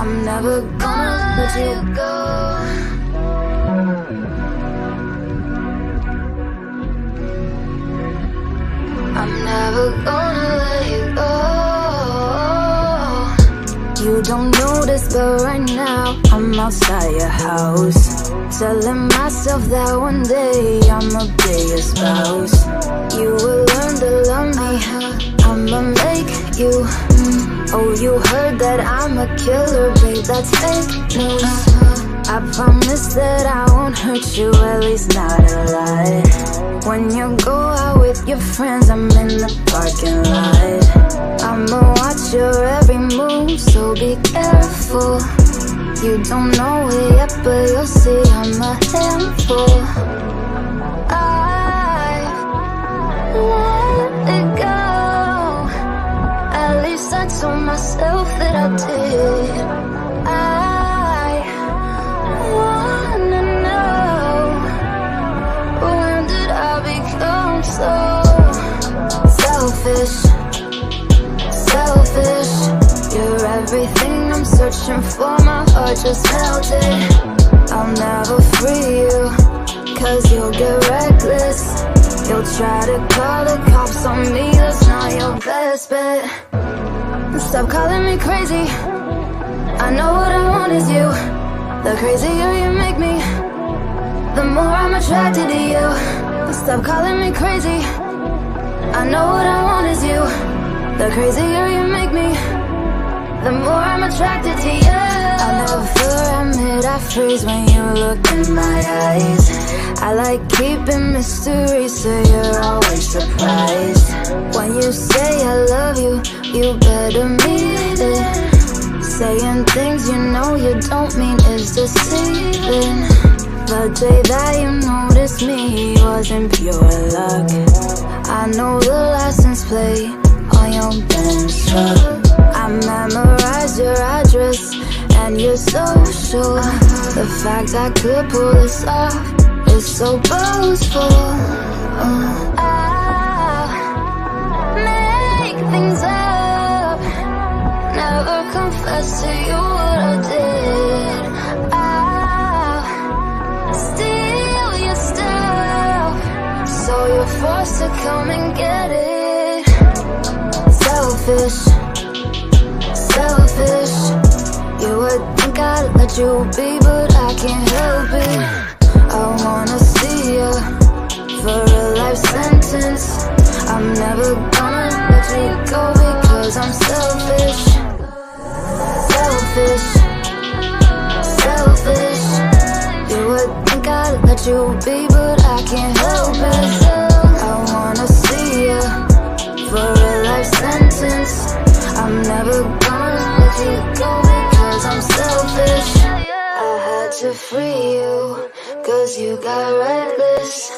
I'm never gonna let you go. I'm never gonna let you go. You don't notice, but right now I'm outside your house, telling myself that one day I'ma be your spouse. You will learn to love me, I'ma make you. Oh, you heard that I'm a killer, babe, that's fake news. I promise that I won't hurt you, at least not a lot. When you go out with your friends, I'm in the parking lot. I'ma watch your every move, so be careful. You don't know it yet, but you'll see I'm a handful. I let it go. At least I told myself that I did. I wanna know, when did I become so selfish? Selfish. You're everything I'm searching for, my heart just held it. I'll never free you, cause you'll get reckless. You'll try to call the cops on me, that's not your best bet. Stop calling me crazy, I know what I want is you. The crazier you make me, the more I'm attracted to you. Stop calling me crazy, I know what I want is you. The crazier you make me, the more I'm attracted to you. I'll never admit I freeze when you look in my eyes. I like keeping mysteries, so you're always surprised. When you say I love you, you better mean it. Saying things you know you don't mean is deceiving. The day that you noticed me wasn't pure luck. I know the license plate on your Benz truck. I memorized your address and your social. The fact I could pull this off is so boastful. I'll make things up, never confess to you what I did. I'll steal your stuff, so you're forced to come and get it. Selfish. Selfish. You would think I'd let you be, but I can't help it. I wanna see you for a life sentence. I'm never gonna let you go because I'm selfish. Selfish. Selfish. You would think I'd let you be, but I can't help it. I wanna see you for a life sentence. I'm never gonna let you go because I'm selfish. I had to free you, cause you got reckless.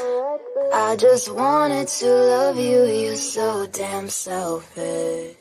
I just wanted to love you, you're so damn selfish.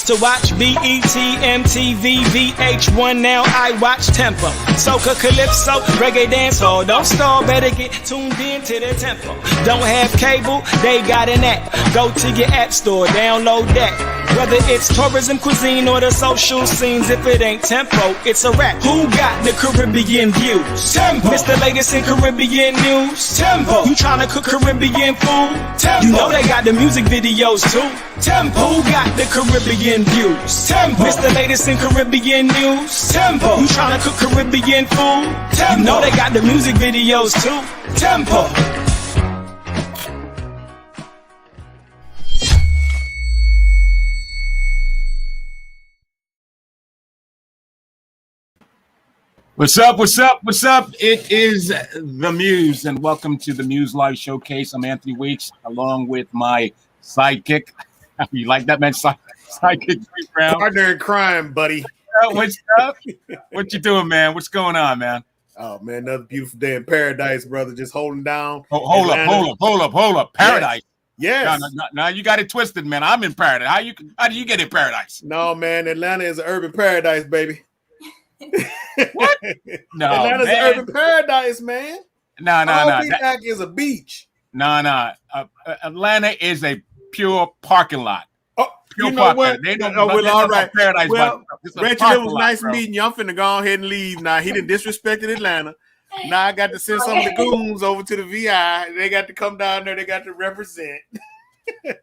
used to watch BET, MTV, VH1. Now I watch Tempo, soca, calypso, reggae, dance hall. Don't stall, better get tuned in to the tempo. Don't have cable, they got an app. Go to your app store, download that. Whether it's tourism, cuisine, or the social scenes, if it ain't Tempo, it's a rap. Who got the Caribbean views? Tempo. Mr. Latest in Caribbean news. Tempo. You tryna cook Caribbean food? Tempo. You know they got the music videos too. Tempo. Who got the Caribbean views? Tempo. Mr. Latest in Caribbean news. Tempo. You tryna cook Caribbean food? Tempo. You know they got the music videos too. Tempo. What's up? What's up? What's up? It is the Muse, and welcome to the Muse Live Showcase. I'm Anthony Weeks, along with my sidekick. You like that, man? Sidekick Brown. Partner in crime, buddy. What's up? What you doing, man? What's going on, man? Oh man, another beautiful day in paradise, brother. Just holding down. Hold up. Paradise. Yes. No, you got it twisted, man. I'm in paradise. How do you get in paradise? No, man. Atlanta is an urban paradise, baby. What? No, Atlanta's an urban paradise, man. No. That is a beach. No. Atlanta is a pure parking lot. Oh, pure you know what? They don't. All right. Paradise, well, Rachel, it was nice bro. meeting you. I'm finna go ahead and leave now. He done disrespected Atlanta. Now I got to send some of the goons over to the VI. They got to come down there. They got to represent.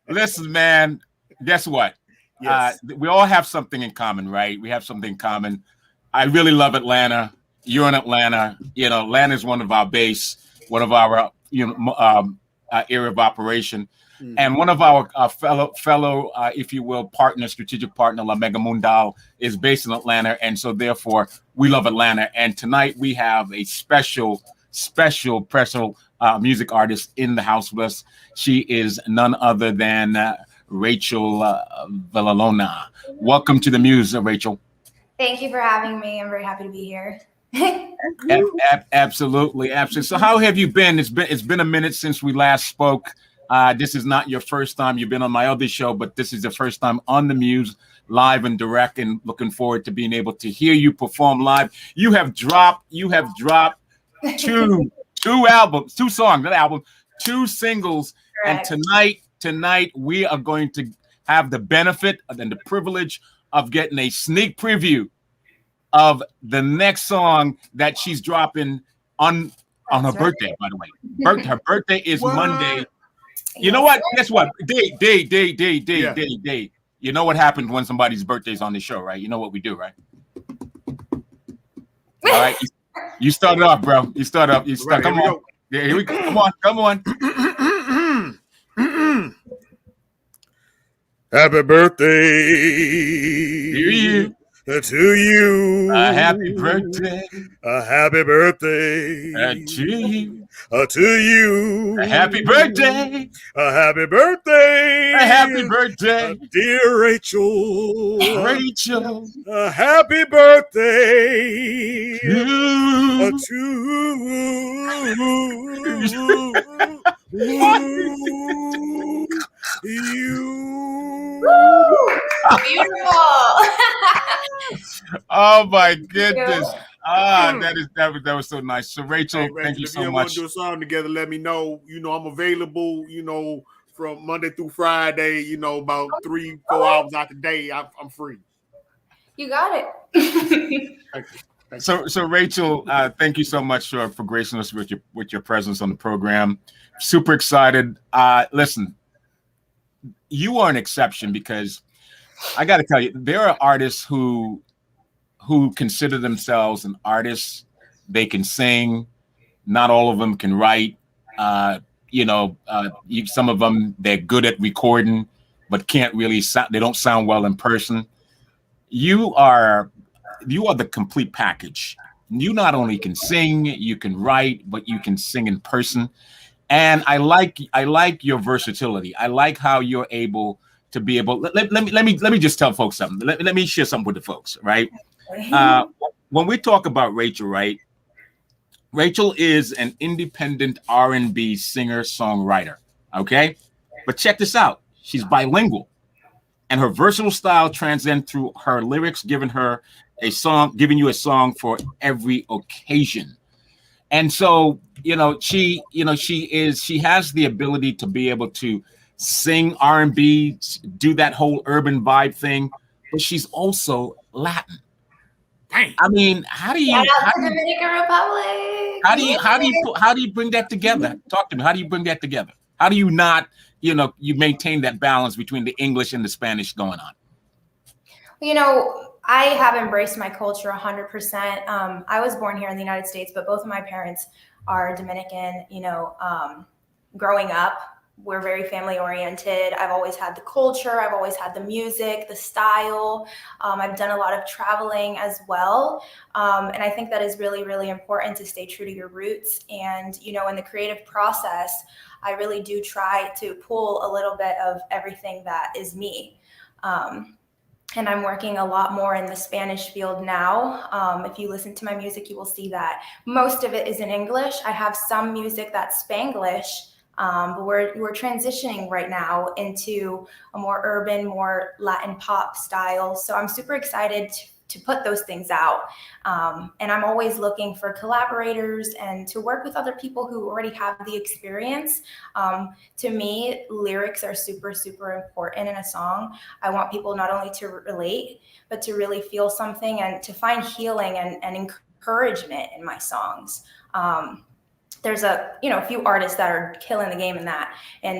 Listen, man. Guess what? Yes. We all have something in common, right? We have something in common. I really love Atlanta. You're in Atlanta. You know, Atlanta is one of our base, one of our area of operation, and one of our fellow, if you will, strategic partner, La Mega Mundal, is based in Atlanta, and so therefore we love Atlanta. And tonight we have a special music artist in the house with us. She is none other than Rachel Villalona. Welcome to the Muse, Rachel. Thank you for having me. I'm very happy to be here. Absolutely. So how have you been? It's been a minute since we last spoke. This is not your first time. You've been on my other show, but this is the first time on the Muse, live and direct, and looking forward to being able to hear you perform live. You have dropped two albums, two songs, not album, two singles. Correct. And tonight we are going to have the benefit and the privilege of getting a sneak preview of the next song that she's dropping on her birthday, by the way. Her birthday is Monday. You know what? Guess what? Day. You know what happens when somebody's birthday is on the show, right? You know what we do, right? All right. You start it off, bro. You start. Right, come on. Yeah, here we go. Come on. Happy birthday to you. A happy birthday. A happy birthday to you. To you. A happy birthday. A happy birthday. A happy birthday. Dear Rachel. Rachel. A happy birthday to you. Beautiful. Oh my goodness. That was so nice. So Rachel, thank you so much. If you want to do a song together, let me know. You know, I'm available, from Monday through Friday, about 3-4 hours out the day. I'm free. You got it. So Rachel, thank you so much for gracing us with your presence on the program. Super excited. Listen, you are an exception because I got to tell you, there are artists who consider themselves an artist. They can sing. Not all of them can write. Some of them, they're good at recording, but can't really sound. They don't sound well in person. You are the complete package. You not only can sing, you can write, but you can sing in person. And I like your versatility. I like how you're able to be able. Let me just tell folks something. Let me share something with the folks, right? When we talk about Rachel, right? Rachel is an independent R&B singer-songwriter. Okay, but check this out. She's bilingual. and her versatile style transcends through her lyrics, giving you a song for every occasion. And so, she has the ability to be able to sing R&B, do that whole urban vibe thing, but she's also Latin. Dang. I mean, how do you Dominican Republic. how do you bring that together? Talk to me. How do you bring that together? How do you not, you maintain that balance between the English and the Spanish going on? I have embraced my culture 100%. I was born here in the United States, but both of my parents are Dominican. Growing up, we're very family oriented. I've always had the culture. I've always had the music, the style. I've done a lot of traveling as well. And I think that is really, really important to stay true to your roots. And, in the creative process, I really do try to pull a little bit of everything that is me. And I'm working a lot more in the Spanish field now. If you listen to my music, you will see that most of it is in English. I have some music that's Spanglish, but we're transitioning right now into a more urban, more Latin pop style. So I'm super excited to put those things out. And I'm always looking for collaborators and to work with other people who already have the experience. To me, lyrics are super, super important in a song. I want people not only to relate, but to really feel something and to find healing and encouragement in my songs. There's a few artists that are killing the game in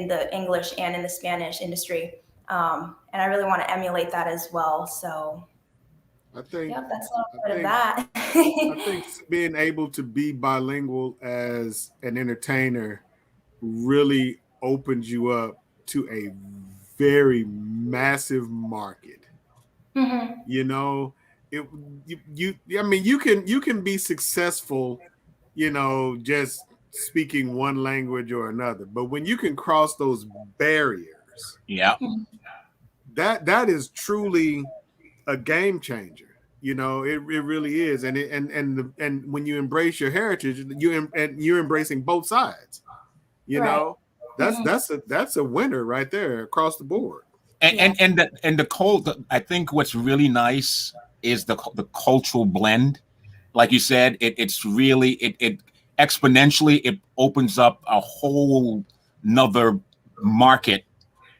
the English and in the Spanish industry. And I really want to emulate that as well. So I think that's a little bit of that. I think being able to be bilingual as an entertainer really opens you up to a very massive market. Mm-hmm. You can be successful, just speaking one language or another, but when you can cross those barriers, Yeah, that is truly a game changer. It really is. And when you embrace your heritage, you're embracing both sides. Right. That's a winner right there across the board. and the cold. I think what's really nice is the cultural blend. Like you said, it's really it exponentially it opens up a whole nother market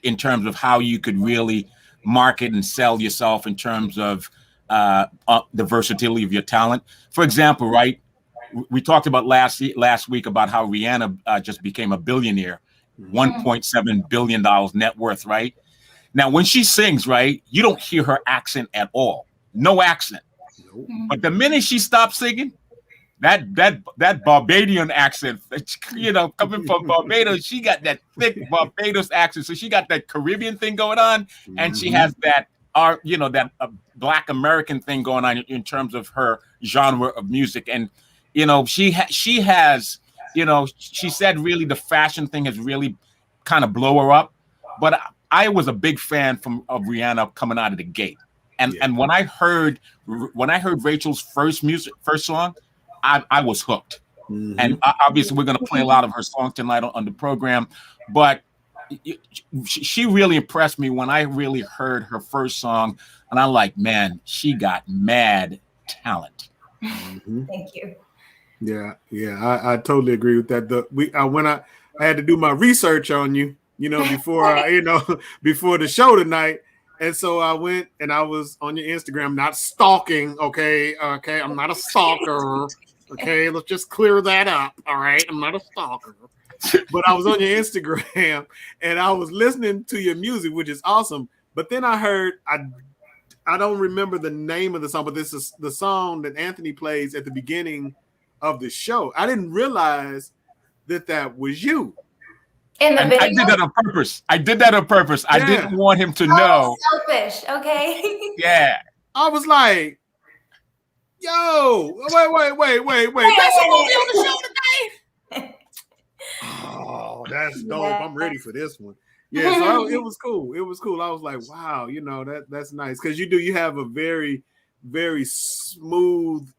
in terms of how you could really market and sell yourself in terms of the versatility of your talent. For example, right, we talked about last week about how Rihanna just became a billionaire, $1.7 billion net worth, right? Now, when she sings, right, you don't hear her accent at all. No accent. Nope. But the minute she stops singing, that Barbadian accent, coming from Barbados, she got that thick Barbados accent. So she got that Caribbean thing going on, and she has that Black American thing going on in terms of her genre of music. And she has she said really the fashion thing has really kind of blow her up. But I was a big fan of Rihanna coming out of the gate. And when I heard Rachel's first song, I was hooked. Mm-hmm. And obviously we're going to play a lot of her songs tonight on the program, but she really impressed me when I really heard her first song, and I'm like, man, she got mad talent. Mm-hmm. Thank you. Yeah, I totally agree with that. When I had to do my research on you, before before the show tonight, and so I went and I was on your Instagram, not stalking. Okay, I'm not a stalker. Okay, let's just clear that up. All right, I'm not a stalker. But I was on your Instagram and I was listening to your music, which is awesome. But then I heard, I don't remember the name of the song, but this is the song that Anthony plays at the beginning of the show. I didn't realize that was you. In the video? I did that on purpose. I didn't want him to know. Selfish, okay? Yeah. I was like, yo, wait. That's supposed to be on the show today? Oh, that's dope. Yeah. I'm ready for this one. Yeah, so it was cool. It was cool. I was like, wow, that's nice. Because you have a very, very smooth,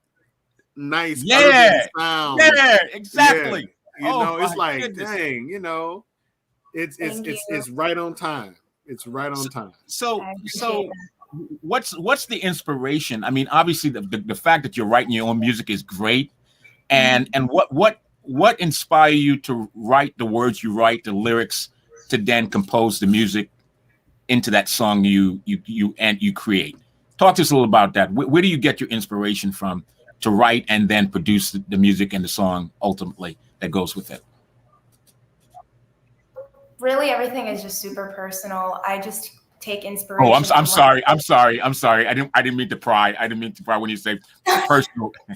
nice urban sound. Yeah, exactly. Yeah. It's like, goodness. Dang, it's right on time. It's right on time. So I appreciate so that. what's the inspiration? I mean, obviously the fact that you're writing your own music is great. Mhm. And what inspire you to write the words you write, the lyrics, to then compose the music into that song you create? Talk to us a little about that. Where do you get your inspiration from to write and then produce the music and the song ultimately that goes with it? Really, everything is just super personal. I just take Oh, inspiration I'm from what. sorry. I'm sorry. I'm sorry. I didn't mean to pry. I didn't mean to pry when you say personal. No,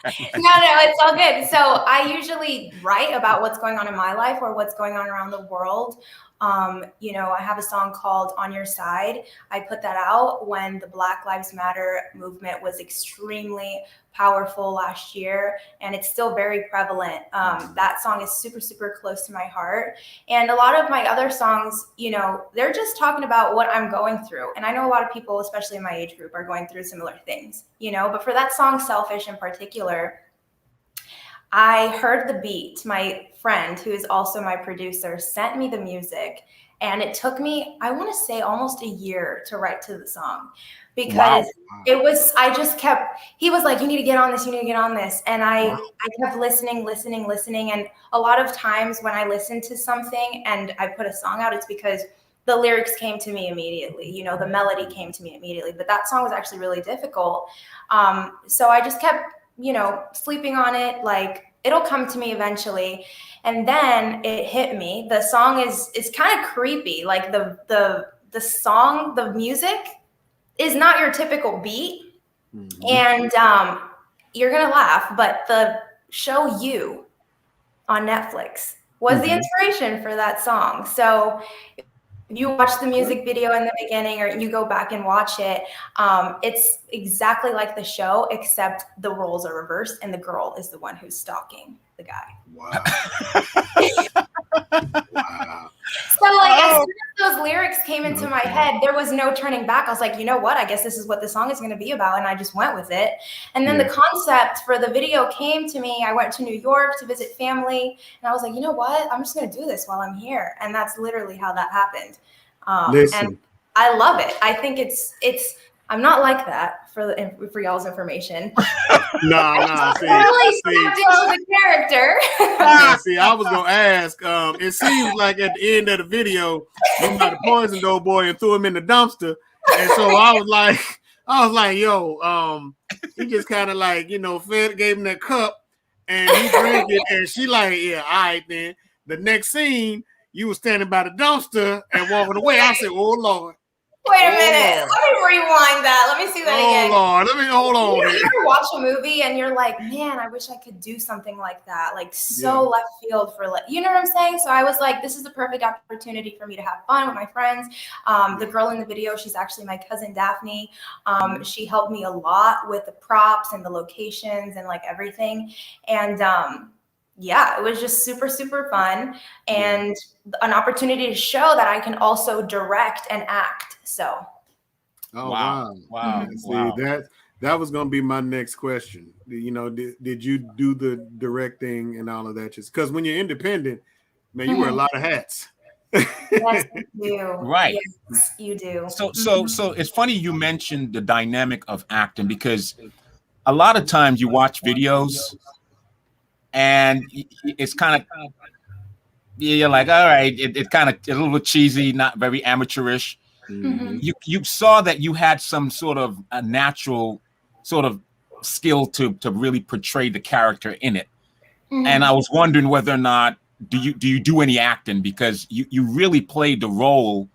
it's all good. So I usually write about what's going on in my life or what's going on around the world. I have a song called On Your Side. I put that out when the Black Lives Matter movement was extremely powerful last year, and it's still very prevalent. That song is super, super close to my heart. And a lot of my other songs, they're just talking about what I'm going through. And I know a lot of people, especially in my age group, are going through similar things, but for that song, Selfish in particular, I heard the beat. My friend, who is also my producer, sent me the music. And it took me, I want to say, almost a year to write to the song because Wow. he was like, you need to get on this, you need to get on this. And I kept listening. And a lot of times when I listen to something and I put a song out, it's because the lyrics came to me immediately. The melody came to me immediately. But that song was actually really difficult. So I just kept sleeping on it, like it'll come to me eventually. And then it hit me. The song is kind of creepy. Like the song, the music is not your typical beat. Mm-hmm. And you're gonna laugh, but the show You on Netflix was the inspiration for that song. So you watch the music video in the beginning or you go back and watch it, it's exactly like the show, except the roles are reversed and the girl is the one who's stalking the guy. Wow. Wow. So as soon as those lyrics came into my head, there was no turning back. I was like, you know what? I guess this is what the song is going to be about. And I just went with it. And then the concept for the video came to me. I went to New York to visit family. And I was like, you know what? I'm just going to do this while I'm here. And that's literally how that happened. And I love it. I think it's I'm not like that for y'all's information. No. See, really stepped into the character. See, I was gonna ask. It seems like at the end of the video, you might have poisoned old boy and threw him in the dumpster. And so I was like, yo, he just kind of like, gave him that cup and he drank it, and she like, yeah, all right then. The next scene, you were standing by the dumpster and walking away. I said, oh Lord. Wait a minute. Lord. Let me rewind that. Let me see that again. Oh, Lord. Hold on. You ever watch a movie and you're like, man, I wish I could do something like that. Like left field for you know what I'm saying? So I was like, this is the perfect opportunity for me to have fun with my friends. The girl in the video, she's actually my cousin Daphne. She helped me a lot with the props and the locations and like everything. And it was just super, super fun and an opportunity to show that I can also direct and act. So. Oh, wow. See, that was going to be my next question. Did you do the directing and all of that? Just because when you're independent, man, you wear a lot of hats. Yes, you do. Right. Yes, you do. So it's funny you mentioned the dynamic of acting, because a lot of times you watch videos and it's kind of, you're like, all right, it kind of a little cheesy, not very amateurish. Mm-hmm. You saw that you had some sort of a natural sort of skill to really portray the character in it. Mm-hmm. And I was wondering whether or not do you do any acting, because you really played the role.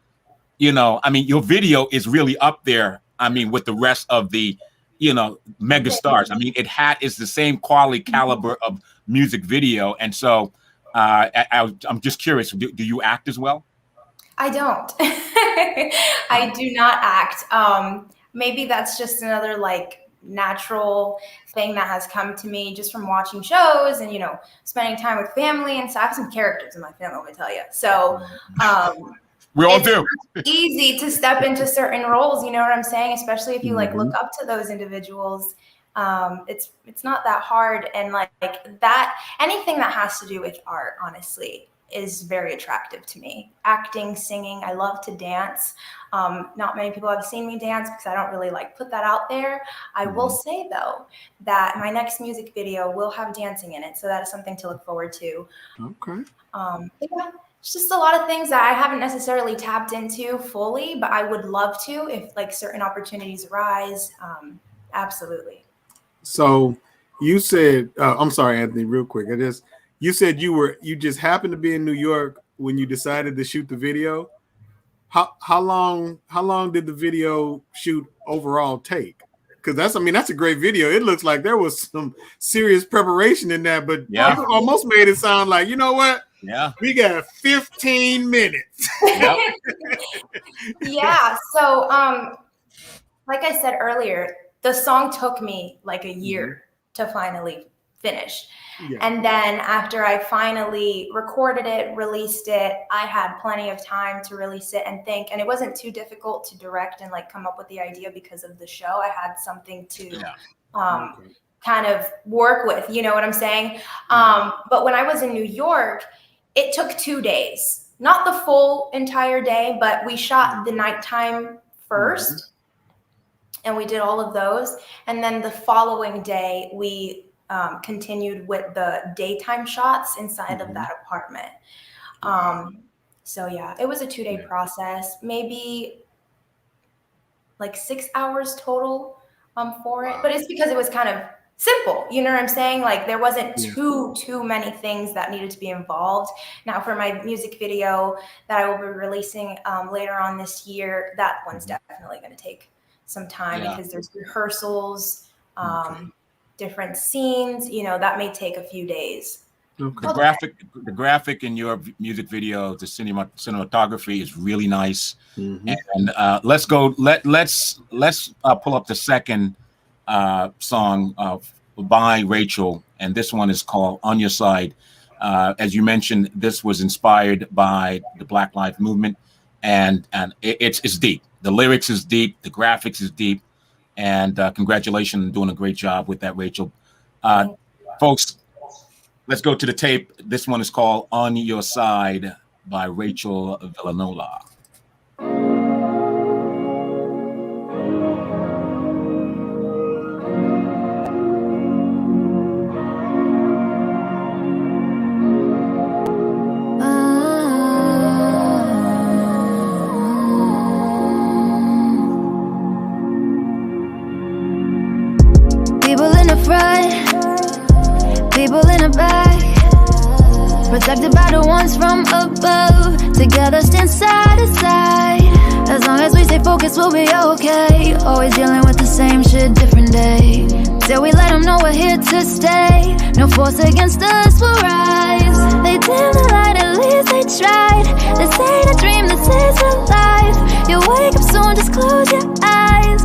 I mean, your video is really up there. I mean, with the rest of the mega stars. I mean, it's the same quality caliber of music video. And so I'm just curious, do you act as well? I don't. I do not act. Maybe that's just another natural thing that has come to me just from watching shows and spending time with family. And so I have some characters in my family, let me tell you. So we all do. Easy to step into certain roles, you know what I'm saying? Especially if you look up to those individuals. It's not that hard, and like that, anything that has to do with art, honestly, is very attractive to me. Acting, singing, I love to dance. Not many people have seen me dance because I don't really like put that out there. I will say though that my next music video will have dancing in it, so that is something to look forward to. Okay. Yeah, it's just a lot of things that I haven't necessarily tapped into fully, but I would love to if like certain opportunities arise. Absolutely. So you said, I'm sorry, Anthony, real quick. You said you just happened to be in New York when you decided to shoot the video. How long did the video shoot overall take? Because that's a great video. It looks like there was some serious preparation in that, but you almost made it sound like, you know what? Yeah. We got 15 minutes. Yep. Yeah. So like I said earlier, the song took me like a year to finally finish. Yeah. And then after I finally recorded it, released it, I had plenty of time to really sit and think. And it wasn't too difficult to direct and like come up with the idea because of the show. I had something to kind of work with, you know what I'm saying? But when I was in New York, it took 2 days, not the full entire day, but we shot the nighttime first and we did all of those. And then the following day, we continued with the daytime shots inside of that apartment. So yeah, it was a 2-day process, maybe like 6 hours total for it. But it's because it was kind of simple, you know what I'm saying? Like there wasn't too many things that needed to be involved. Now for my music video that I will be releasing later on this year, that one's definitely going to take some time because there's rehearsals, different scenes, you know, that may take a few days. Okay. The graphic in your music video, the cinematography is really nice. And let's go. Let's pull up the second song by Rachel, and this one is called "On Your Side." As you mentioned, this was inspired by the Black Lives Movement, and it's deep. The lyrics is deep. The graphics is deep. And congratulations on doing a great job with that, Rachel. Folks, let's go to the tape. This one is called "On Your Side" by Rachel Villalona. People in the back, protected by the ones from above. Together stand side to side. As long as we stay focused, we'll be okay. Always dealing with the same shit, different day. Till we let them know we're here to stay. No force against us will rise. They dim the light, at least they tried. This ain't a dream, this is a life. You wake up soon, just close your eyes.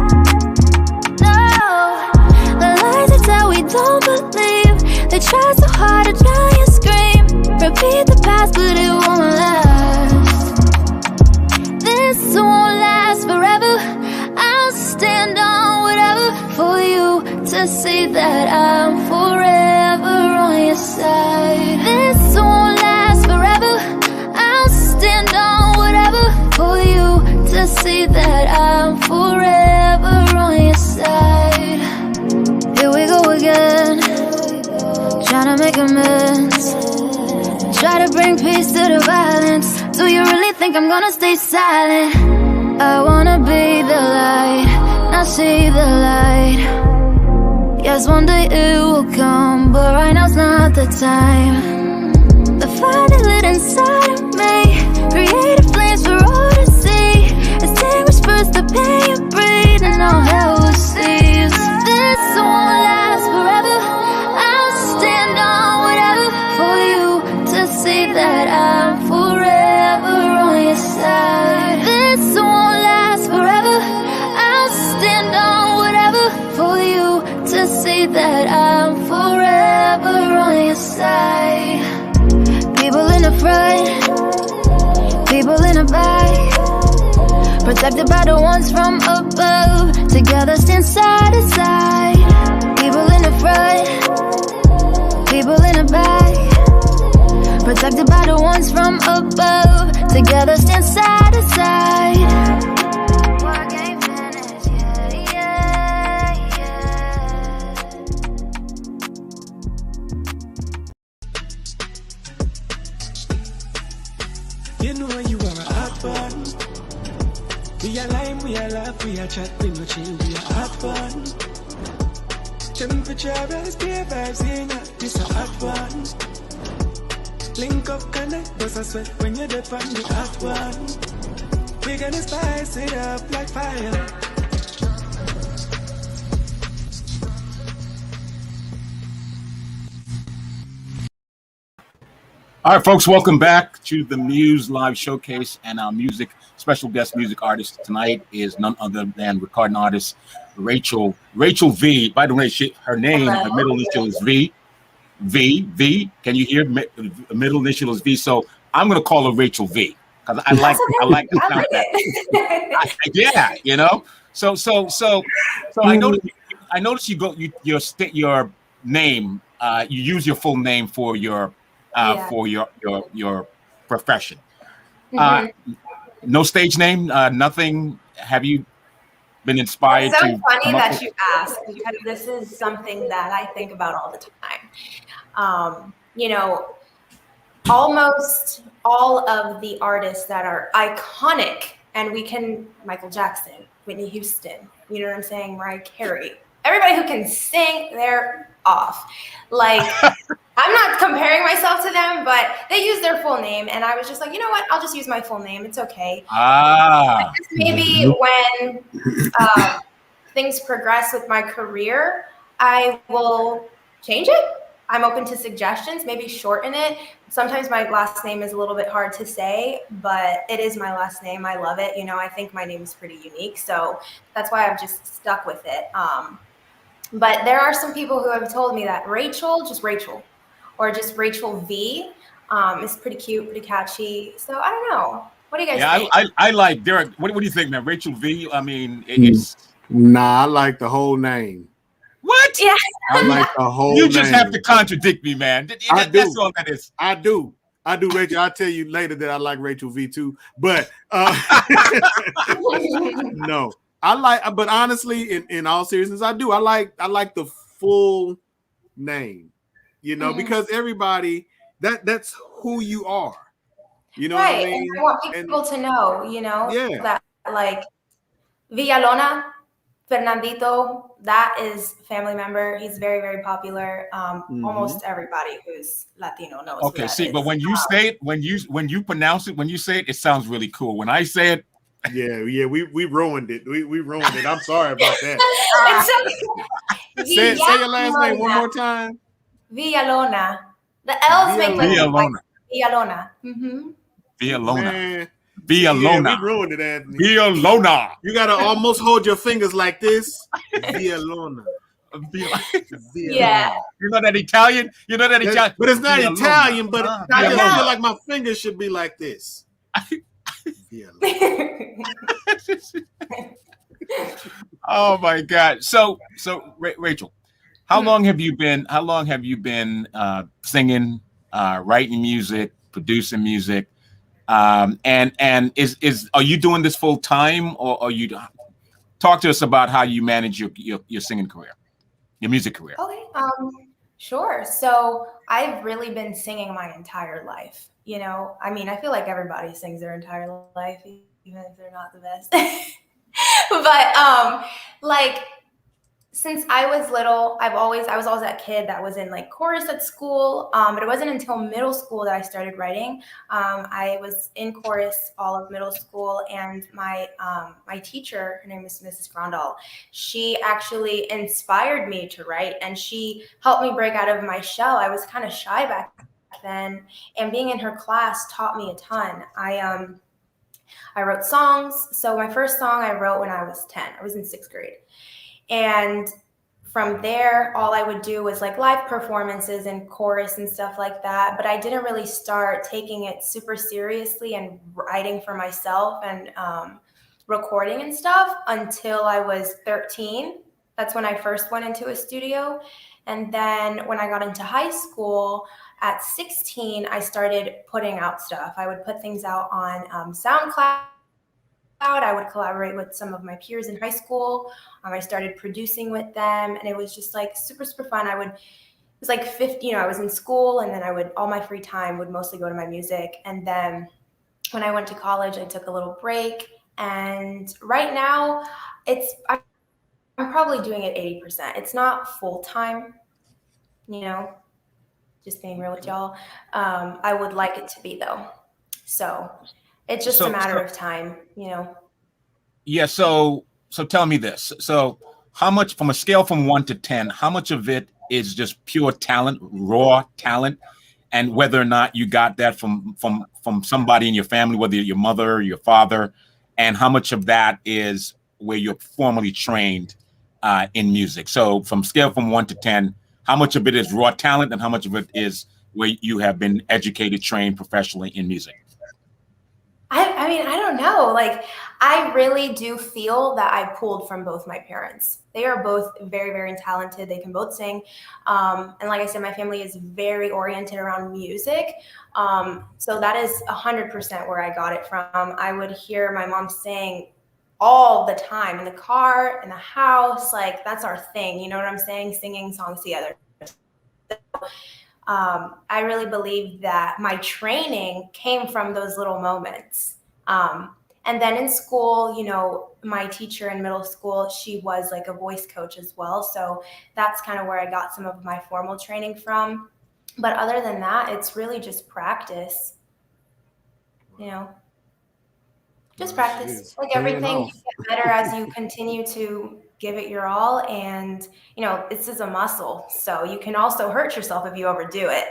No, the lies they tell we don't believe. They try so hard to try and scream. Repeat the past, but it won't last. This won't last forever. I'll stand on whatever for you to see that I'm forever on your side. This won't last forever. I'll stand on whatever for you to see that I'm forever on your side. Here we go again. Trying to make amends, try to bring peace to the violence. Do you really think I'm gonna stay silent? I wanna be the light, not see the light. Yes, one day it will come, but right now's not the time. The fire that lit inside of me created flames for all to see. Extinguish first the pain you breathe, and all hell will cease. This won't last forever. Stand on whatever for you to see that I'm forever on your side. This won't last forever. I'll stand on whatever for you to see that I'm forever on your side. People in the front, people in the back, protected by the ones from above. Together stand side to side. People in the front, people in the back, protected by the ones from a laugh, we a chat, we no chill, we a hot fun. Temperature rise, beer vibes in ya, this a hot one. Link up, connect, bust a sweat when you're dead on the hot one. We gonna spice it up like fire. All right, folks, welcome back to the Muse Live Showcase. And our special guest music artist tonight is none other than recording artist Rachel V. By the way, her middle initial is V. V. Can you hear? Middle initial is V. So I'm going to call her Rachel V because I like the sound of that. Yeah, you know. So I noticed your name. You use your full name for your profession. No stage name, nothing. Have you been inspired? It's so funny that you ask, because this is something that I think about all the time. You know, almost all of the artists that are iconic, and Michael Jackson, Whitney Houston, you know what I'm saying, Mariah Carey, everybody who can sing, they're off. Like, I'm not comparing myself to them, but they use their full name, and I was just like, you know what? I'll just use my full name. It's okay. Maybe when things progress with my career, I will change it. I'm open to suggestions, maybe shorten it. Sometimes my last name is a little bit hard to say, but it is my last name. I love it. You know, I think my name is pretty unique, so that's why I've just stuck with it. But there are some people who have told me that just Rachel, or just Rachel V is pretty cute, pretty catchy. So I don't know. What do you guys think? I like Derek. What do you think, man? Rachel V. I mean, it's I like the whole name. What? Yeah. I like the whole You just name. have to contradict me, man. That's all that is. I do, Rachel. I'll tell you later that I like Rachel V too. But no. But honestly, in all seriousness, I do. I like the full name, you know, because everybody that's who you are. You know what I mean? And I want people to know, you know, that like Villalona, Fernandito, that is family member. He's very, very popular. Almost everybody who's Latino knows. Okay, see, but when you say it, when you pronounce it, when you say it, it sounds really cool. When I say it, we ruined it. We ruined it. I'm sorry about that. Say your last name one more time. Villalona. The L's make like Villalona. Villalona. Villalona. Man. Villalona. Yeah, we ruined it, Anthony. Villalona. You gotta almost hold your fingers like this. Villalona. Yeah. You know that Italian? You know that Italian? But it's not Villalona. Italian, but I just feel like my fingers should be like this. Oh my God! So Rachel, how long have you been singing, writing music, producing music, and is are you doing this full time, or are you? Talk to us about how you manage your singing career, your music career. Okay, sure. So I've really been singing my entire life. You know, I mean, I feel like everybody sings their entire life, even if they're not the best. But like, since I was little, I was always that kid that was in like chorus at school. But it wasn't until middle school that I started writing. I was in chorus all of middle school, and my teacher, her name is Mrs. Grandal, she actually inspired me to write, and she helped me break out of my shell. I was kind of shy back then, and being in her class taught me a ton. I wrote songs. So my first song I wrote when I was 10. I was in 6th grade. And from there, all I would do was like live performances and chorus and stuff like that. But I didn't really start taking it super seriously and writing for myself and recording and stuff until I was 13. That's when I first went into a studio. And then when I got into high school at 16, I started putting out stuff. I would put things out on SoundCloud. I would collaborate with some of my peers in high school. I started producing with them, and it was just like super, super fun. It was like 50, I was in school, and then all my free time would mostly go to my music. And then when I went to college, I took a little break, And right now, I'm probably doing it 80%. It's not full time, you know, just being real with y'all. I would like it to be though. So it's just a So, matter so of time, you know. yeah. So tell me this. So how much, from a scale from 1 to 10, how much of it is just pure talent, raw talent, and whether or not you got that from somebody in your family, whether your mother or your father, and how much of that is where you're formally trained in music. So from scale from 1 to 10, how much of it is raw talent, and how much of it is where you have been educated, trained professionally in music? I mean, I don't know. Like, I really do feel that I pulled from both my parents. They are both very, very talented. They can both sing. And like I said, my family is very oriented around music. So that is 100% where I got it from. I would hear my mom sing all the time in the car, in the house. Like, that's our thing. You know what I'm saying? Singing songs together. I really believe that my training came from those little moments. And then in school, you know, my teacher in middle school, she was like a voice coach as well. So that's kind of where I got some of my formal training from. But other than that, it's really just practice, you know, just Well, shit, practice. it's Like paying everything, you off. get better as you continue to give it your all. And, you know, this is a muscle. So you can also hurt yourself if you overdo it.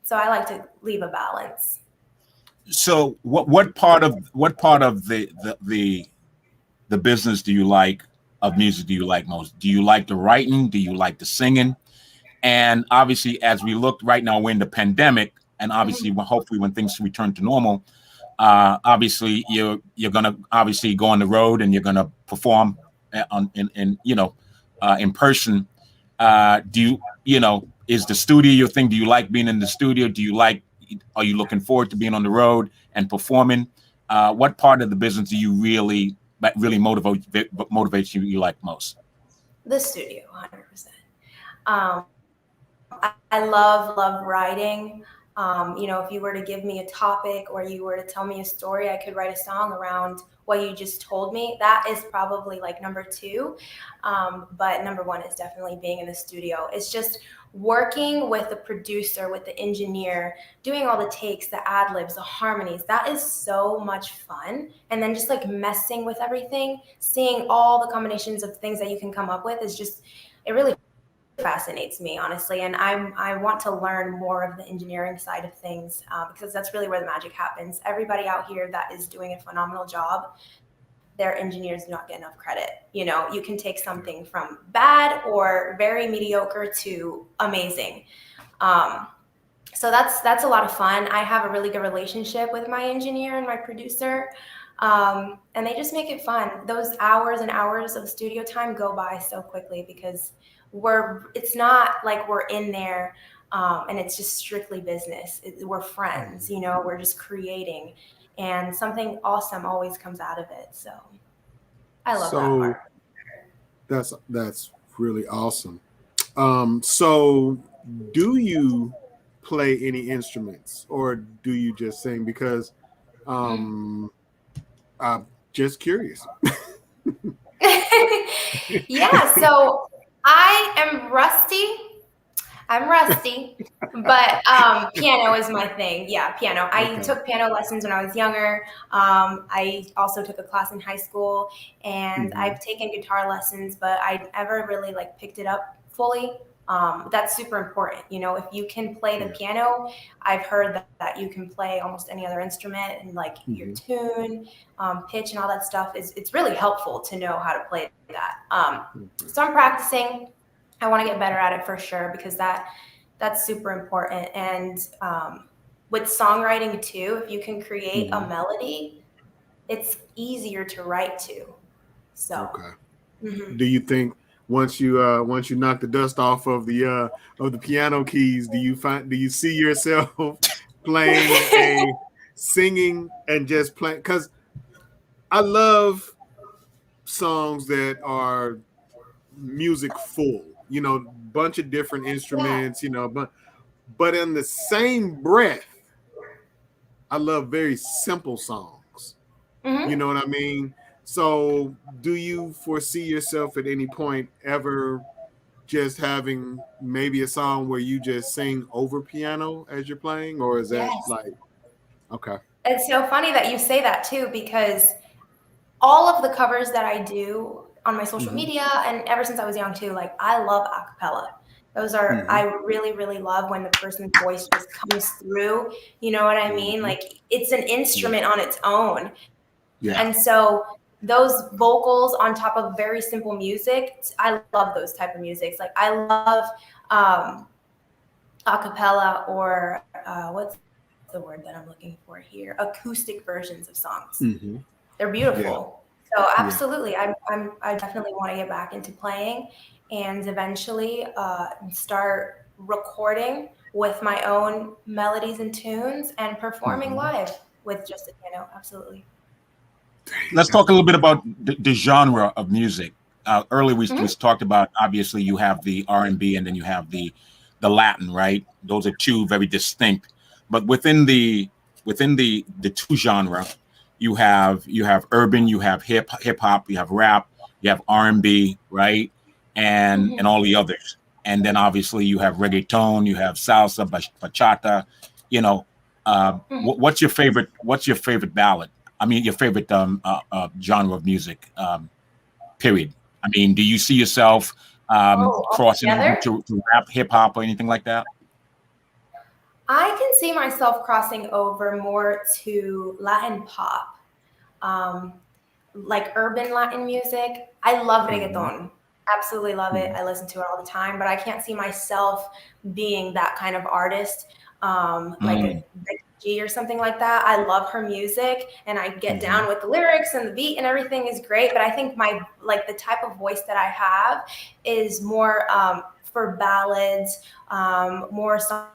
So I like to leave a balance. So what part of the business do you like, of music, do you like most? Do you like the writing? Do you like the singing? And obviously, as we look right now, we're in the pandemic, and obviously, Mhm. hopefully, when things return to normal, obviously, you're gonna obviously go on the road and you're gonna perform in in person. Do is the studio your thing? Do you like being in the studio? Are you looking forward to being on the road and performing? What part of the business do you really that really motivates you like most? The studio, 100%. Um, I love writing. You know, if you were to give me a topic or you were to tell me a story, I could write a song around what you just told me. That is probably like number two. But number one is definitely being in the studio. It's just working with the producer, with the engineer, doing all the takes, the ad libs, the harmonies. That is so much fun. And then just like messing with everything, seeing all the combinations of things that you can come up with is just, it really fascinates me, honestly, and I want to learn more of the engineering side of things, because that's really where the magic happens. Everybody out here that is doing a phenomenal job, their engineers do not get enough credit. You know, you can take something from bad or very mediocre to amazing. um, so that's a lot of fun. I have a really good relationship with my engineer and my producer, and they just make it fun. Those hours and hours of studio time go by so quickly because it's not like we're in there, and it's just strictly business. We're friends, you know, we're just creating, and something awesome always comes out of it. So I love that So part. that's really awesome. So do you play any instruments or do you just sing? Because Mm. um I'm just curious. Yeah, so I am rusty. I'm rusty, but piano is my thing. Yeah, piano. I Okay. took piano lessons when I was younger. I also took a class in high school, and Hmm. I've taken guitar lessons, but I never really like picked it up fully. That's super important. You know, if you can play the Yeah. piano, I've heard that you can play almost any other instrument, and like your Hmm. tune, pitch, and all that stuff is it's really helpful to know how to play that. Okay. So I'm practicing. I want to get better at it for sure because that's super important. And with songwriting too, if you can create a Hmm. melody, it's easier to write to. So, Okay. mhm. Do you think once you knock the dust off of the piano keys, do you see yourself playing a singing and just playing? Because I love songs that are music full, bunch of different Yeah. instruments, but in the same breath, I love very simple songs. You know what I mean? So, do you foresee yourself at any point ever just having maybe a song where you just sing over piano as you're playing, or is that Yes. like okay? It's so funny that you say that too, because all of the covers that I do on my social media and ever since I was young too, like I love acapella. Those are, I really, really love when the person's voice just comes through. You know what I mean? Like it's an instrument on its own. Yeah. And so those vocals on top of very simple music, I love those type of musics. Like I love acapella or what's the word that I'm looking for here? Acoustic versions of songs. They're beautiful. So absolutely, I definitely want to get back into playing and eventually start recording with my own melodies and tunes and performing live with just a piano. Absolutely. Let's talk a little bit about the genre of music. Earlier we talked about, obviously you have the R&B and then you have the Latin, right? Those are two very distinct. But within the two genre, you have urban, you have hip hop, you have rap, you have R&B, right? And all the others. And then obviously you have reggaeton, you have salsa, bachata, you know. What's your favorite ballad? I mean, your favorite genre of music, period. I mean, do you see yourself crossing over to rap, hip hop, or anything like that? I can see myself crossing over more to Latin pop, like urban Latin music. I love reggaeton. Absolutely love it. I listen to it all the time, but I can't see myself being that kind of artist, like a G or something like that. I love her music and I get down with the lyrics and the beat and everything is great. But I think the type of voice that I have is more for ballads, more song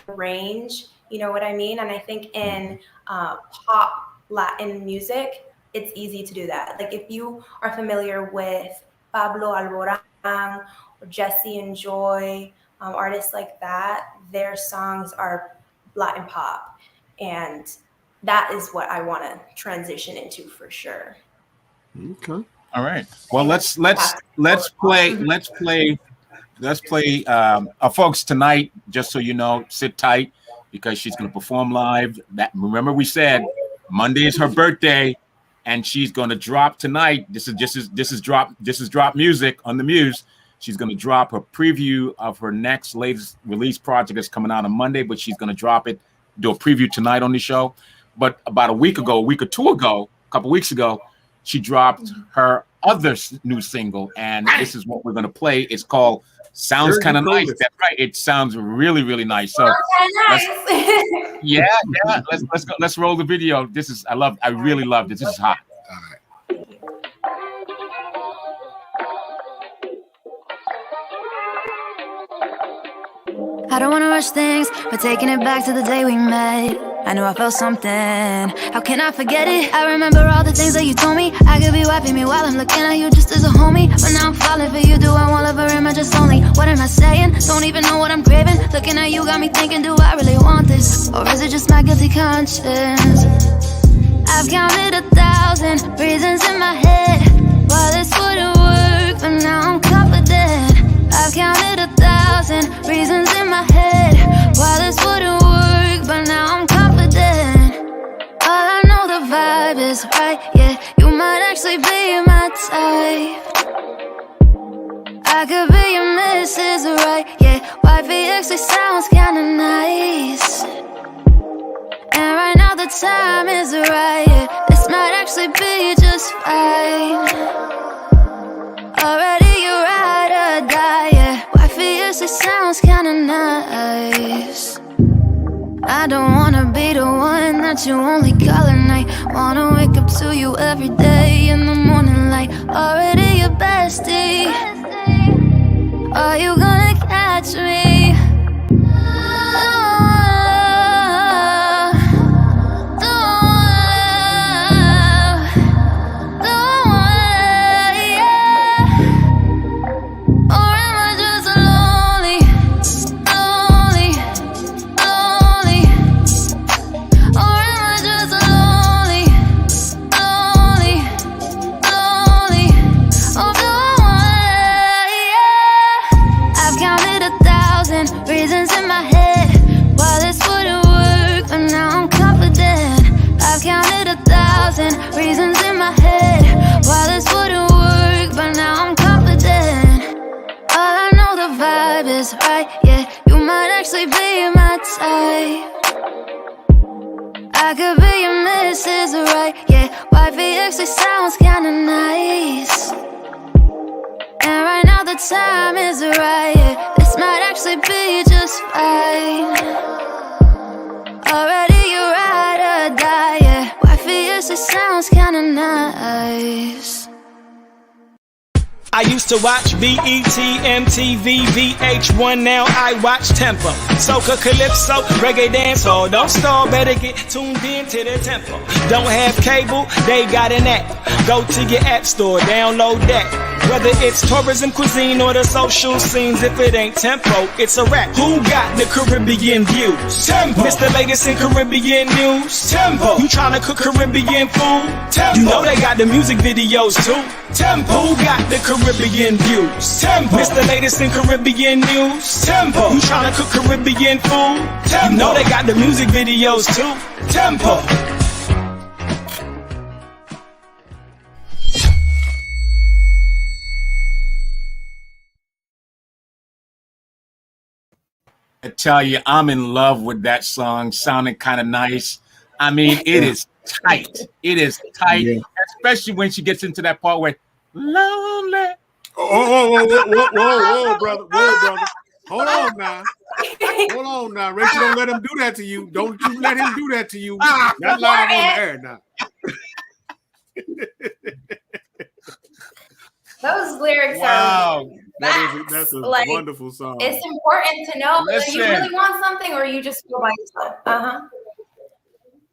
range, you know what I mean? And I think in pop Latin music, it's easy to do that. Like if you are familiar with Pablo Alborán or Jesse and Joy, artists like that, their songs are Latin pop, and that is what I want to transition into for sure. Okay. All right. Well, let's play, folks, tonight. Just so you know, sit tight because she's going to perform live. That remember we said Monday is her birthday, and she's going to drop tonight. This is drop music on the Muse. She's going to drop her preview of her next latest release project that's coming out on Monday, but she's going to drop it, do a preview tonight on the show. But about a week or two ago, a couple weeks ago, she dropped her other new single, and this is what we're going to play. It's called Sounds Kind of Nice. That's right. It sounds really, really nice. So yeah. Let's go. Let's roll the video. I really love this. This is hot. All right. I don't wanna rush things, but taking it back to the day we met, I knew I felt something. How can I forget it? I remember all the things that you told me. I could be wiping me while I'm looking at you just as a homie, but now I'm falling for you. Do I want love or am I just lonely? What am I saying? Don't even know what I'm craving. Looking at you got me thinking, do I really want this? Or is it just my guilty conscience? I've counted 1,000 reasons in my head why this wouldn't work, but now I'm confident. I've counted 1,000 reasons in my head why this wouldn't work, but now I'm confident. All I know, the vibe is right, yeah. You might actually be my type. I could be your missus, right, yeah. Wifey actually sounds kinda nice. And right now the time is right, yeah. This might actually be just fine. Already you ride or die, yeah. Wifey actually sounds kinda nice. I don't wanna be the one that you only call at night. Wanna wake up to you every day in the morning light. Already your bestie. Are you gonna catch me? is right, yeah. You might actually be my type. I could be your missus, right, yeah. Wifey actually sounds kinda nice. And right now the time is right, yeah. This might actually be just fine. Already you ride or die, yeah. Wifey actually sounds kinda nice. I used to watch BET, MTV, VH1, now I watch Tempo. Soca, Calypso, Reggae Dancehall. Don't stall, better get tuned in to the tempo. Don't have cable, they got an app. Go to your app store, download that. Whether it's tourism, cuisine, or the social scenes, if it ain't Tempo, it's a rap. Who got the Caribbean views? Tempo. It's the latest in Caribbean news. Tempo. You tryna cook Caribbean food? Tempo. You know they got the music videos too. Tempo. Who got the Caribbean views? Tempo. It's the latest in Caribbean news. Tempo. You tryna cook Caribbean food? Tempo. You know they got the music videos too. Tempo. I tell you, I'm in love with that song. Sounding kind of nice. I mean, it is tight. It is tight, yeah. Especially when she gets into that part where lonely. Whoa, brother. Hold on now. Rachel, don't let him do that to you. Don't you let him do that to you. That's live on the air now. Those lyrics are that's a like, wonderful song. It's important to know whether you really want something or you just feel by yourself.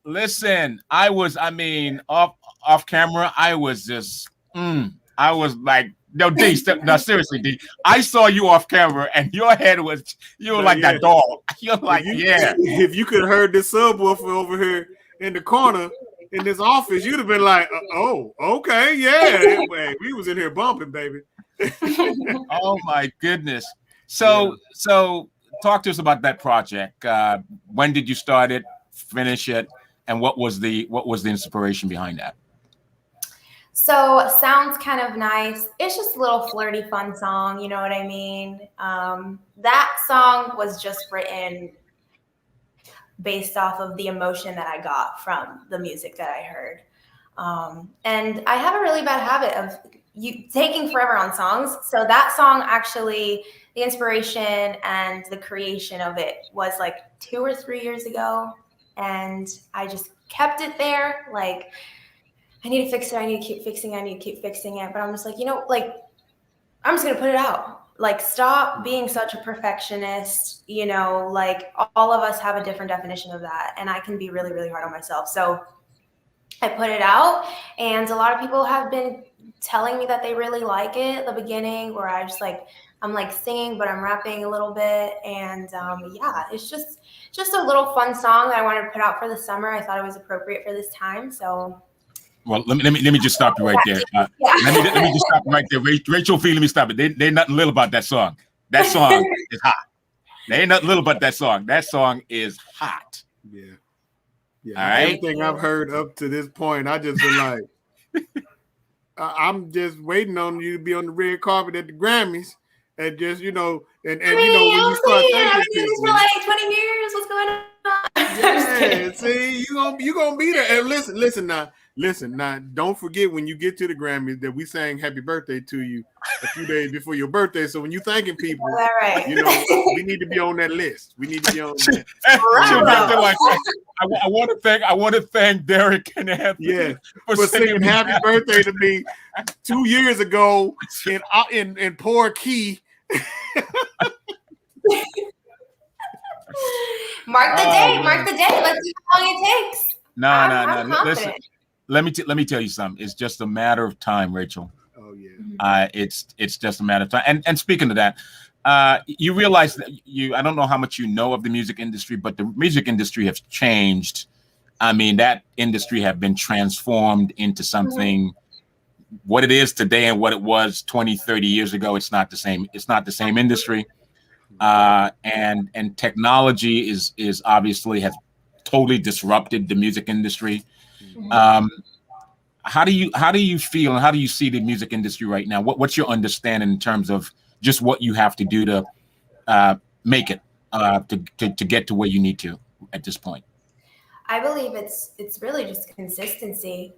Listen, off camera, I was just I was like, no, D, no, seriously, D. I saw you off camera and your head was, you were like that dog. You're like, if you could have heard this subwoofer over here in the corner in this office, you'd have been like, oh, okay, yeah. We was in here bumping, baby. Oh my goodness. So talk to us about that project. When did you start it, finish it, and what was the inspiration behind that? So sounds kind of nice. It's just a little flirty, fun song. You know what I mean? That song was just written based off of the emotion that I got from the music that I heard. And I have a really bad habit of taking forever on songs. So that song actually, the inspiration and the creation of it was like 2 or 3 years ago. And I just kept it there. Like, I need to fix it. I need to keep fixing it. But I'm just like, I'm just going to put it out. Like, stop being such a perfectionist. Like, all of us have a different definition of that. And I can be really, really hard on myself. So I put it out, and a lot of people have been telling me that they really like it at the beginning, where I'm like singing, but I'm rapping a little bit. And it's just a little fun song that I wanted to put out for the summer. I thought it was appropriate for this time. So. Well, let me just stop you right there. Let me just stop you right there. Rachel, let me stop it. They nothing little about that song. That song is hot. There ain't nothing little about that song. That song is hot. Yeah. All right. Everything I've heard up to this point, I just been like, I'm just waiting on you to be on the red carpet at the Grammys, and just when you start thanking people. For like 20 years. What's going on? Yeah, see, you gonna be there. And listen now. Don't forget when you get to the Grammys that we sang "Happy Birthday" to you a few days before your birthday. So when you thanking people, right. we need to be on that list. We need to be on that. I want to thank Derek and Anthony for singing "Happy Birthday" to me 2 years ago in poor key. Mark the date. Let's see how long it takes. No. Listen, let me tell you something. It's just a matter of time, Rachel. Oh yeah. It's just a matter of time. And speaking of that, you realize that I don't know how much you know of the music industry, but the music industry has changed. I mean, that industry have been transformed into something. What it is today and what it was 20, 30 years ago, it's not the same. It's not the same industry. And technology is obviously has totally disrupted the music industry. How do you feel and how do you see the music industry right now? What's your understanding in terms of just what you have to do to make it to get to where you need to at this point? I believe it's really just consistency,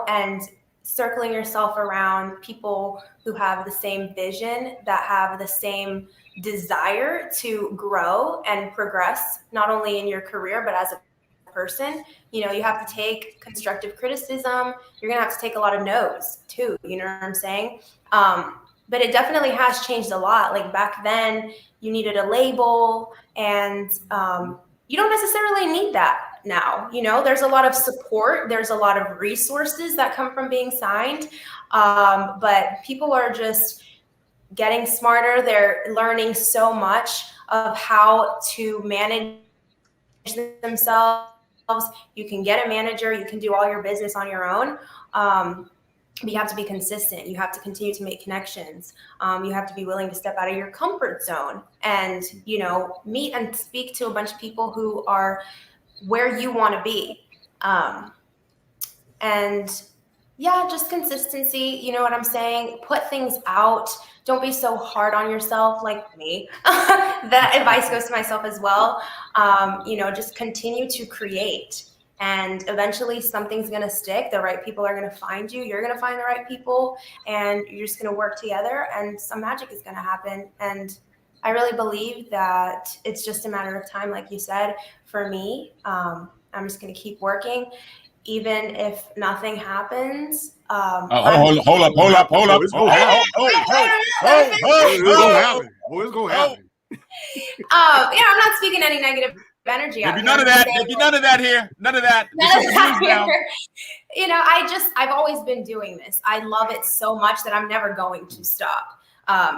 and circling yourself around people who have the same vision, that have the same desire to grow and progress, not only in your career, but as a person. You have to take constructive criticism. You're going to have to take a lot of no's too. You know what I'm saying? But it definitely has changed a lot. Like back then, you needed a label, and you don't necessarily need that now. There's a lot of support. There's a lot of resources that come from being signed. But people are just getting smarter. They're learning so much of how to manage themselves. You can get a manager. You can do all your business on your own. But you have to be consistent. You have to continue to make connections. You have to be willing to step out of your comfort zone and, meet and speak to a bunch of people who are where you want to be. And yeah, just consistency. You know what I'm saying? Put things out. Don't be so hard on yourself like me. That advice goes to myself as well. Just continue to create. And eventually something's going to stick. The right people are going to find you. You're going to find the right people. And you're just going to work together. And some magic is going to happen. And I really believe that it's just a matter of time, like you said. For me, I'm just going to keep working. Even if nothing happens. Hold up. It's gonna happen. I'm not speaking any negative energy. There'll be none of that. There'll be none of that here. None of that. I've always been doing this. I love it so much that I'm never going to stop.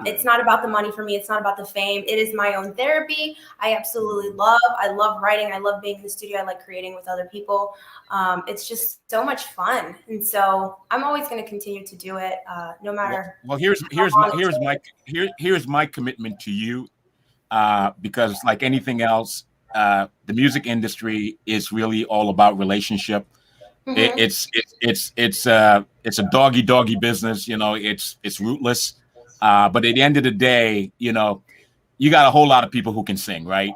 It's not about the money for me. It's not about the fame. It is my own therapy. I absolutely love writing. I love being in the studio. I like creating with other people. It's just so much fun. And so I'm always going to continue to do it, no matter. Well, here's my commitment to you, because like anything else, the music industry is really all about relationship. Mm-hmm. It's a doggy business. It's rootless. But at the end of the day, you got a whole lot of people who can sing, right?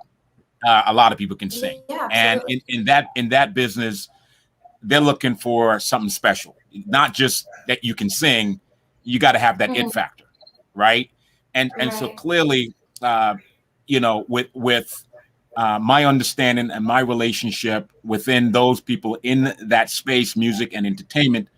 A lot of people can sing. Yeah, and in that business, they're looking for something special. Not just that you can sing, you got to have that it factor, right? And so clearly, with my understanding and my relationship within those people in that space, music and entertainment,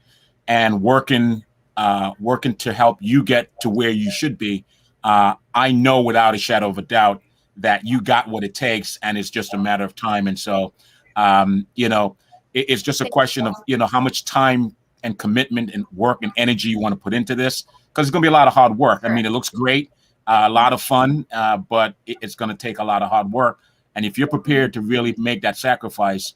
and working to help you get to where you should be, I know without a shadow of a doubt that you got what it takes, and it's just a matter of time. And so, it's just a question of, how much time and commitment and work and energy you want to put into this, because it's going to be a lot of hard work. I mean, it looks great, a lot of fun, but it's going to take a lot of hard work. And if you're prepared to really make that sacrifice,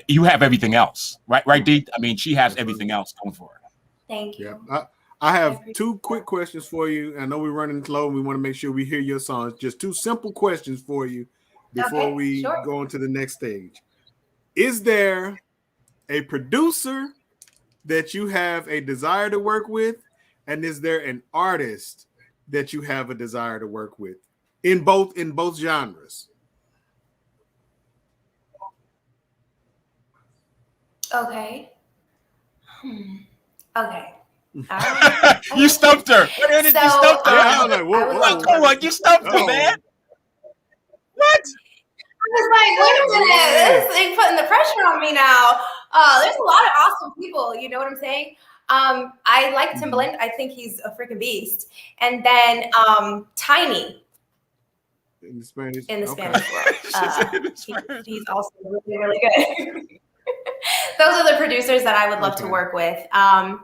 you have everything else, right? Right, Dee? I mean, she has everything else going for her. Thank you. Yeah, I have two quick questions for you. I know we're running slow and we want to make sure we hear your songs. Just two simple questions for you before we go on to the next stage. Is there a producer that you have a desire to work with? And is there an artist that you have a desire to work with in both genres? Okay. Okay. You stumped her. You stumped her. You stumped her, man. What? I was like, wait a minute. This is putting the pressure on me now. There's a lot of awesome people. You know what I'm saying? I like Timbaland. I think he's a freaking beast. And then Tiny. In the Spanish world. He's also really, really good. Those are the producers that I would love to work with. And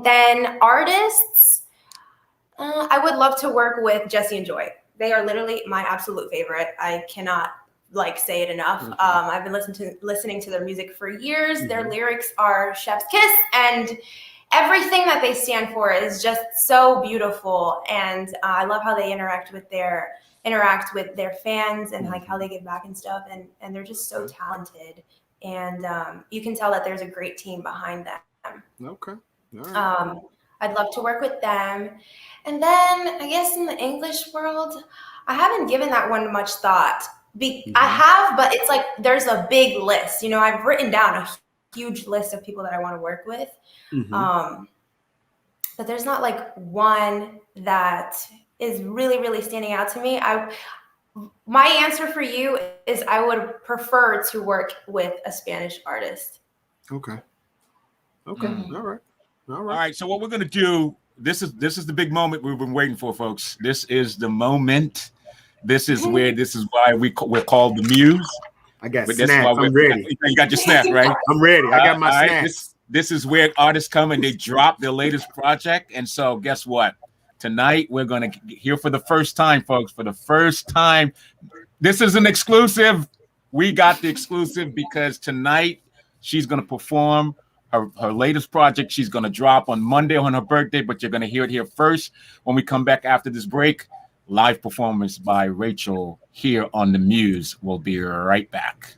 then artists, I would love to work with Jesse and Joy. They are literally my absolute favorite. I cannot say it enough. I've been listening to their music for years. Their lyrics are chef's kiss, and everything that they stand for is just so beautiful. And I love how they interact with their fans and how they give back and stuff. And they're just so talented. And you can tell that there's a great team behind them. Okay. All right. I'd love to work with them. And then I guess in the English world, I haven't given that one much thought. I have, but it's like there's a big list. You know, I've written down a huge list of people that I want to work with. But there's not like one that is really, really standing out to me. My answer for you is I would prefer to work with a Spanish artist. Okay. Okay. All right. So what we're gonna do? This is the big moment we've been waiting for, folks. This is the moment. This is why we're called the Muse. I got snacks. I'm ready. You got your snack, right? I'm ready. I got my snacks. Right. This is where artists come and they drop their latest project. And so guess what? Tonight we're going to hear for the first time, folks. For the first time, this is an exclusive. We got the exclusive because tonight she's going to perform her latest project. She's going to drop on Monday on her birthday, but you're going to hear it here first when we come back after this break. Live performance by Rachel here on The Muse. We'll be right back.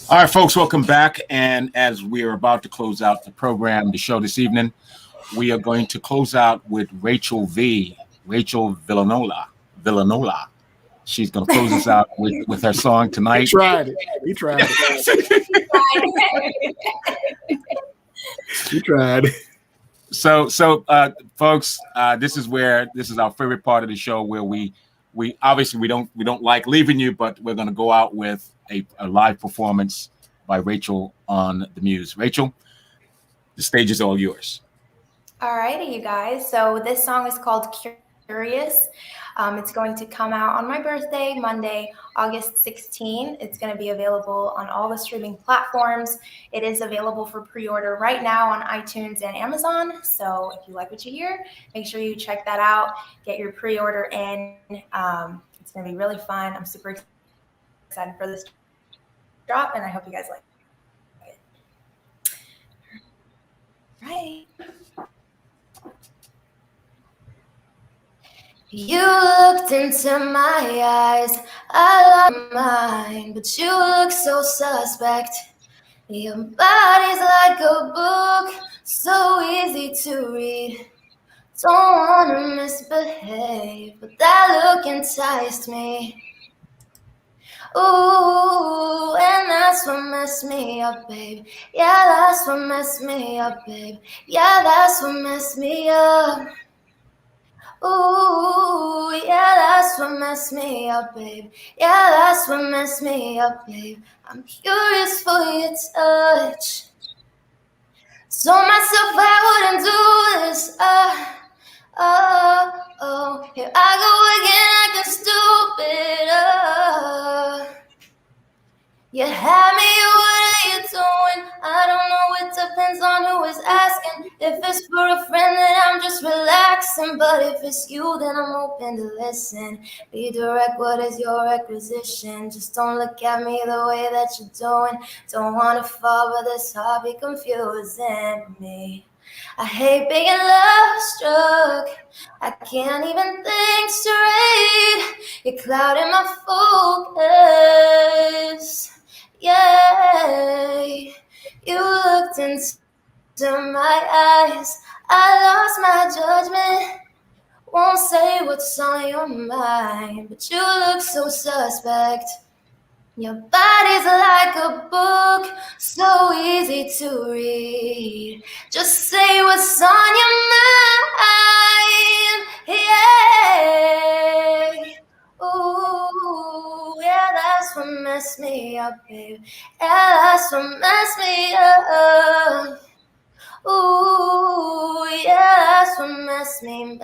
All right, folks, welcome back. And as we are about to close out the program, the show this evening, we are going to close out with Rachel Villalona. She's going to close us out with her song tonight. He tried it. He tried. So, folks, this is our favorite part of the show where we obviously we don't like leaving you, but we're going to go out with a live performance by Rachel on The Muse. Rachel, the stage is all yours. All righty, you guys. So this song is called Curious. It's going to come out on my birthday, Monday, August 16. It's going to be available on all the streaming platforms. It is available for pre-order right now on iTunes and Amazon. So if you like what you hear, make sure you check that out. Get your pre-order in. It's going to be really fun. I'm super excited for this drop, and I hope you guys like it. Right. You looked into my eyes, I lost mine, but you look so suspect. Your body's like a book, so easy to read. Don't wanna misbehave, but that look enticed me. Ooh, and that's what messed me up, babe. Yeah, that's what messed me up, babe. Yeah, that's what messed me up. Ooh, yeah, that's what messed me up, babe. Yeah, that's what messed me up, babe. I'm curious for your touch. Told myself I wouldn't do this. Here I go again, acting stupid. You had me, what are you doing? I don't know, it depends on who is asking. If it's for a friend, then I'm just relaxing. But if it's you, then I'm open to listen. Be direct, what is your requisition? Just don't look at me the way that you're doing. Don't wanna fall, but this heart be confusing me. I hate being love struck. I can't even think straight. You're clouding my focus. Yeah, you looked into my eyes. I lost my judgment. Won't say what's on your mind, but you look so suspect. Your body's like a book, so easy to read. Just say what's on your mind. Yeah. Ooh, yeah, that's what messed me up, babe. Yeah, that's what messed me up. Ooh, yeah, that's what messed me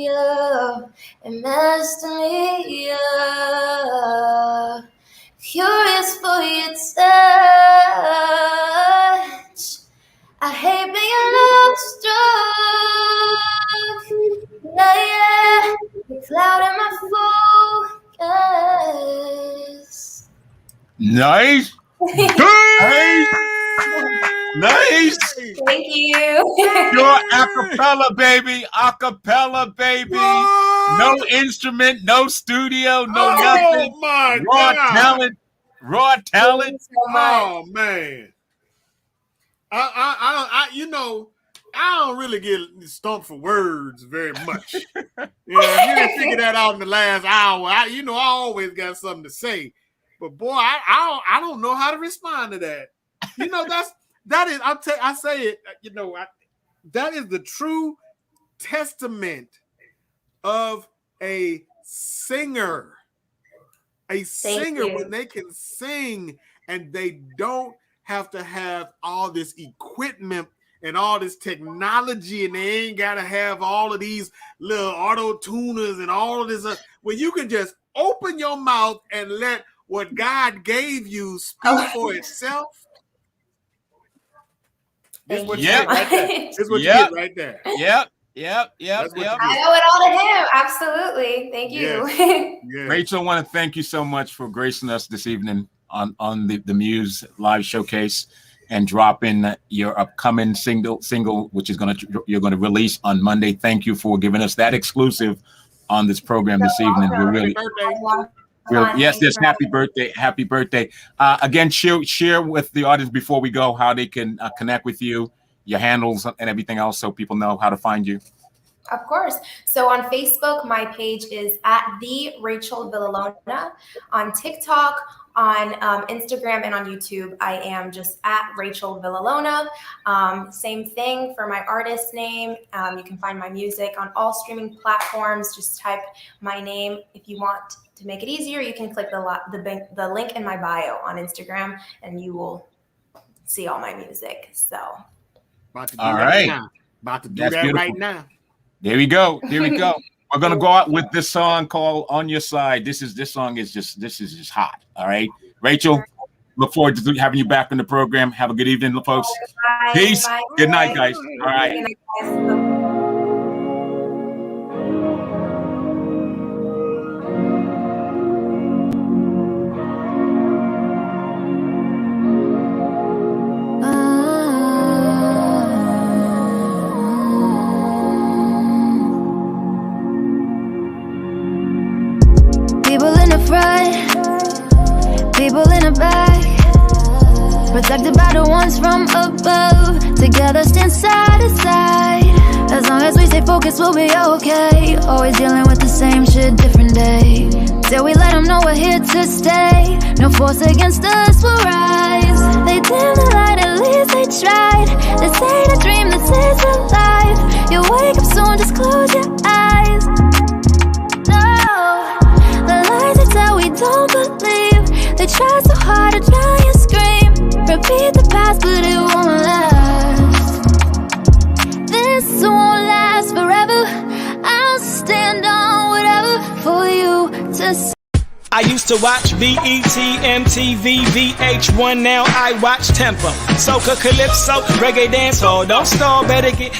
up. It messed me up. Curious for your touch. I hate being love struck. Yeah, yeah, you're clouding my focus. Nice. Nice. Nice. Thank you. You're acapella, baby. Acapella, baby. What? No instrument, no studio, no Oh nothing. my Raw God. talent. Raw talent. So much. Oh man. I you know, I don't really get stumped for words very much. Yeah, you didn't figure that out in the last hour. I always got something to say, but boy, I don't know how to respond to that. You know, that is I say it. You know, that is the true testament of a singer. A singer when they can sing and they don't have to have all this equipment and all this technology, and they ain't got to have all of these little auto tuners and all of this. When you can just open your mouth and let what God gave you speak for itself. This is what you get right there. This is what you get right there. Yep. I owe it all to him. Absolutely. Thank you. Yeah. Rachel, I want to thank you so much for gracing us this evening on the Muse live showcase and dropping your upcoming single, which is you're gonna release on Monday. Thank you for giving us that exclusive on this program this evening. We're really, yes, happy birthday. Again, share with the audience before we go how they can connect with you, your handles and everything else, so people know how to find you. Of course. So on Facebook, my page is at the Rachel Villalona. On TikTok, on Instagram, and on YouTube, I am just at Rachel Villalona. Same thing for my artist name. You can find my music on all streaming platforms. Just type my name. If you want to make it easier, you can click the link in my bio on Instagram, and you will see all my music. So, about to do that right now. There we go. We're gonna go out with this song called "On Your Side." This song is just hot. All right, Rachel. Look forward to having you back on the program. Have a good evening, folks. Bye. Peace. Bye. Good night, guys. All right. Good night, guys. People in the back, protected by the ones from above. Together stand side to side. As long as we stay focused, we'll be okay. Always dealing with the same shit, different day. Till we let them know we're here to stay. No force against us will rise. They dim the light, at least they tried. This ain't a dream, this is real life. You wake up soon, just close your eyes. No, the lies they tell we don't believe. They try so hard to try and scream. Repeat the past, but it won't last. This won't last forever. I'll stand on whatever for you to see. I used to watch BET, MTV, VH1. Now I watch Tempo, Soca, Calypso, Reggae Dance Hall. Don't stall, better get